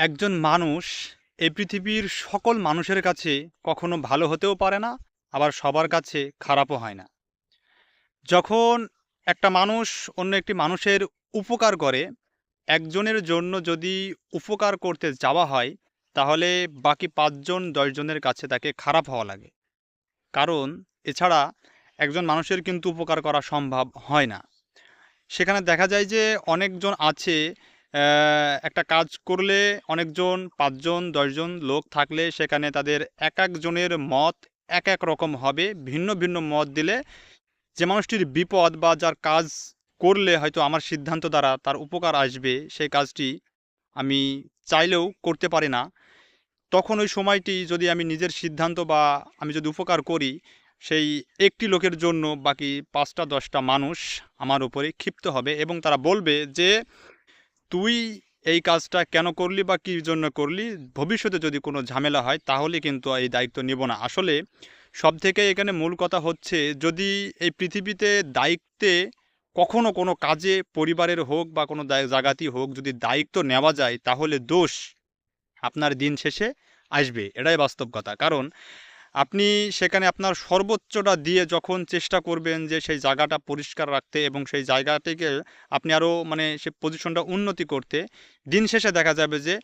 একজন মানুষ এই পৃথিবীর সকল মানুষের কাছে কখনো ভালো হতেও পারে না, আবার সবার কাছে খারাপও হয় না। যখন একটা মানুষ অন্য একটি মানুষের উপকার করে, একজনের জন্য যদি উপকার করতে যাওয়া হয়, তাহলে বাকি ৫ জন ১০ জনের কাছে তাকে খারাপ হওয়া লাগে। কারণ এছাড়া একজন মানুষের কিন্তু উপকার করা সম্ভব হয় না। সেখানে দেখা যায় যে অনেকজন আছে, একটা কাজ করলে অনেকজন ৫ জন ১০ জন লোক থাকলে সেখানে তাদের এক একজনের মত এক এক রকম হবে। ভিন্ন ভিন্ন মত দিলে যে মানুষটির বিপদ বা যার কাজ করলে হয়তো আমার সিদ্ধান্ত দ্বারা তার উপকার আসবে, সেই কাজটি আমি চাইলেও করতে পারি না। তখন ওই সময়টি যদি আমি নিজের সিদ্ধান্ত বা আমি যদি উপকার করি, সেই একটি লোকের জন্য বাকি ৫টা ১০টা মানুষ আমার উপরে ক্ষিপ্ত হবে এবং তারা বলবে যে, "তুই এই কাজটা কেন করলি বা কী জন্য করলি? ভবিষ্যতে যদি কোনো ঝামেলা হয় তাহলে কিন্তু এই দায়িত্ব নিব না।" আসলে সবথেকে এখানে মূল কথা হচ্ছে, যদি এই পৃথিবীতে দায়িত্বে কখনো কোনো কাজে পরিবারের হোক বা কোনো জায়গাতেই হোক যদি দায়িত্ব নেওয়া যায়, তাহলে দোষ আপনার দিন শেষে আসবে। এটাই বাস্তব কথা। কারণ আপনি সেখানে আপনার সর্বোচ্চটা দিয়ে যখন চেষ্টা করবেন যে সেই জায়গাটা পরিষ্কার রাখতে এবং সেই জায়গাটিকে আপনি আরও মানে সে পজিশনটা উন্নতি করতে, দিন শেষে দেখা যাবে যে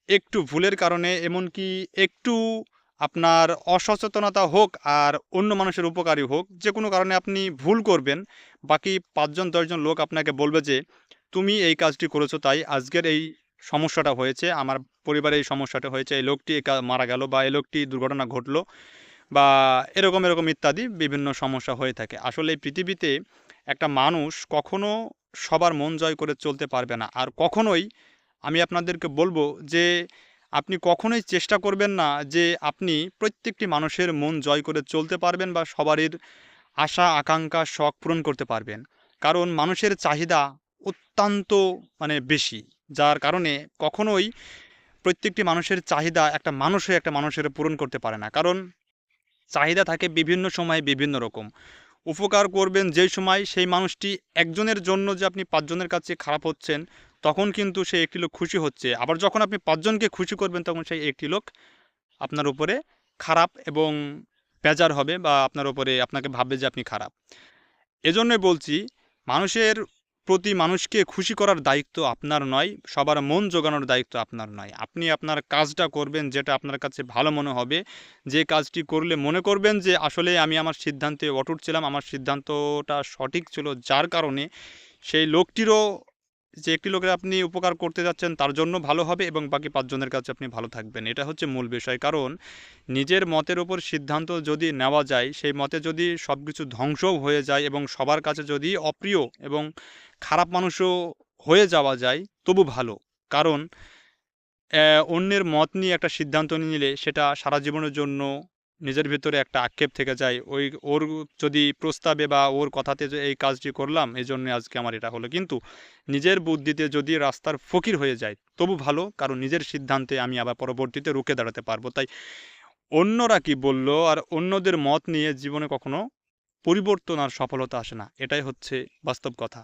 একটু ভুলের কারণে, এমনকি একটু আপনার অসচেতনতা হোক আর অন্য মানুষের উপকারী হোক, যে কোনো কারণে আপনি ভুল করবেন, বাকি ৫ জন ১০ জন লোক আপনাকে বলবে যে, "তুমি এই কাজটি করেছো তাই আজকের এই সমস্যাটা হয়েছে, আমার পরিবারে এই সমস্যাটা হয়েছে, এই লোকটি মারা গেল বা এই লোকটি দুর্ঘটনা ঘটলো।" বা এরকম ইত্যাদি বিভিন্ন সমস্যা হয়ে থাকে। আসলে এই পৃথিবীতে একটা মানুষ কখনো সবার মন জয় করে চলতে পারবে না। আর কখনোই আমি আপনাদেরকে বলবো যে, আপনি কখনোই চেষ্টা করবেন না যে আপনি প্রত্যেকটি মানুষের মন জয় করে চলতে পারবেন বা সবারই আশা, আকাঙ্ক্ষা, শখ পূরণ করতে পারবেন। কারণ মানুষের চাহিদা অত্যন্ত মানে বেশি। যার কারণে কখনোই প্রত্যেকটি মানুষের চাহিদা একটা মানুষই একটা মানুষের পূরণ করতে পারে না। কারণ চাহিদা থাকে বিভিন্ন সময়ে বিভিন্ন রকম। উপকার করবেন যেই সময়, সেই মানুষটি একজনের জন্য যে আপনি ৫ জনের কাছে খারাপ হচ্ছেন, তখন কিন্তু সেই একটি লোক খুশি হচ্ছে। আবার যখন আপনি ৫ জনকে খুশি করবেন, তখন সেই একটি লোক আপনার উপরে খারাপ এবং বেজার হবে বা আপনার উপরে আপনাকে ভাববে যে আপনি খারাপ। এজন্যই বলছি, মানুষের প্রতি মানুষকে খুশি করার দায়িত্ব আপনার নয়, সবার মন জোগানোর দায়িত্ব আপনার নয়। আপনি আপনার কাজটা করবেন যেটা আপনার কাছে ভালো মনে হবে। যে কাজটি করলে মনে করবেন যে আসলে আমি আমার সিদ্ধান্তে অটুট ছিলাম, আমার সিদ্ধান্তটা সঠিক ছিল। যার কারণে সেই লোকটিরও, যে একটি লোকের আপনি উপকার করতে যাচ্ছেন তার জন্য ভালো হবে এবং বাকি ৫ জনের কাছে আপনি ভালো থাকবেন। এটা হচ্ছে মূল বিষয়। কারণ নিজের মতের উপর সিদ্ধান্ত যদি নেওয়া যায়, সেই মতে যদি সবকিছু ধ্বংসও হয়ে যায় এবং সবার কাছে যদি অপ্রিয় এবং খারাপ মানুষও হয়ে যাওয়া যায়, তবু ভালো। কারণ অন্যের মত নিয়ে একটা সিদ্ধান্ত নিলে সেটা সারা জীবনের জন্য নিজের ভেতরে একটা আক্ষেপ থেকে যায়। ওর যদি প্রস্তাবে বা ওর কথাতে যে এই কাজটি করলাম, এজন্য আজকে আমার এটা হলো। কিন্তু নিজের বুদ্ধিতে যদি রাস্তার ফকির হয়ে যায়, তবু ভালো। কারণ নিজের সিদ্ধান্তে আমি আবার পরবর্তীতে রুখে দাঁড়াতে পারবো। তাই অন্যরা কি বলল আর অন্যদের মত নিয়ে জীবনে কখনো পরিবর্তন আর সফলতা আসে না। এটাই হচ্ছে বাস্তব কথা।